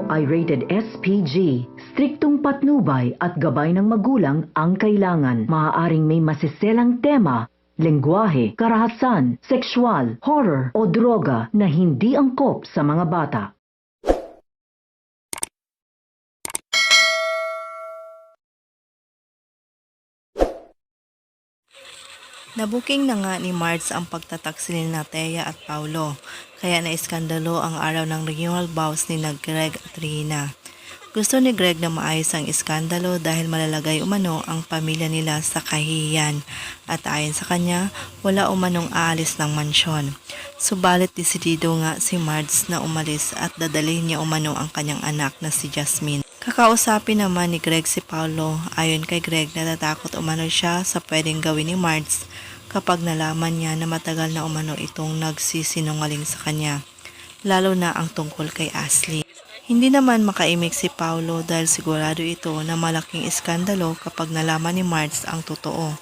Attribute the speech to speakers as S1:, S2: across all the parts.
S1: ay rated SPG. Striktong patnubay at gabay ng magulang ang kailangan. Maaaring may masiselang tema, lengguwahe, karahasan, sexual, horror o droga na hindi angkop sa mga bata.
S2: Nabuking na nga ni Marz ang pagtataksil na Thea at Paulo, kaya naiskandalo ang araw ng renewal vows ni Greg at Rina. Gusto ni Greg na maayos ang iskandalo dahil malalagay umano ang pamilya nila sa kahihiyan at ayon sa kanya, wala umanong aalis ng mansyon. Subalit desidido nga si Marz na umalis at dadalhin niya umano ang kanyang anak na si Jasmine. Kakausapin naman ni Greg si Paulo. Ayon kay Greg, natatakot umano siya sa pwedeng gawin ni Marz kapag nalaman niya na matagal na umano itong nagsisinungaling sa kanya, lalo na ang tungkol kay Ashley. Hindi naman makaimik si Paulo dahil sigurado ito na malaking iskandalo kapag nalaman ni Marz ang totoo.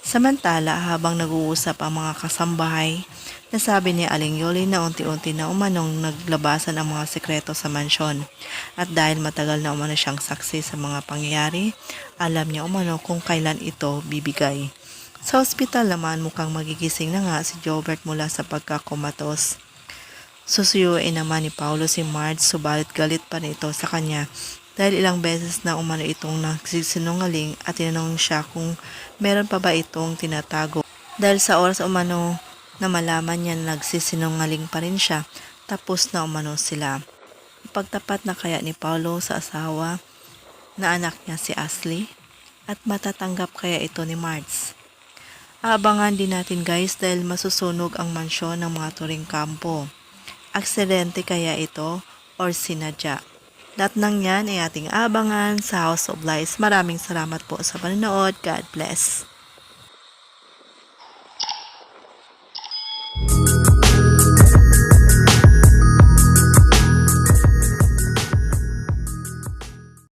S2: Samantala, habang nag-uusap ang mga kasambahay, nasabi ni Aling Yoli na unti-unti na umanong naglabasan ang mga sekreto sa mansyon. At dahil matagal na umano siyang saksi sa mga pangyayari, alam niya umano kung kailan ito bibigay. Sa ospital naman, mukhang magigising na nga si Jobert mula sa pagkakomatos. Susuyuin naman ni Paulo si Marz, subalit galit pa rin ito sa kanya dahil ilang beses na umano itong nagsisinungaling at tinanong siya kung meron pa ba itong tinatago. Dahil sa oras umano na malaman niya na nagsisinungaling pa rin siya, tapos na umano sila. Pagtapat na kaya ni Paulo sa asawa na anak niya si Ashley at matatanggap kaya ito ni Marz. Aabangan din natin guys dahil masusunog ang mansyon ng mga Turing Campo. Aksidente kaya ito or sinadya? Lahat ng yan ay ating abangan sa House of Lies. Maraming salamat po sa panonood. God bless.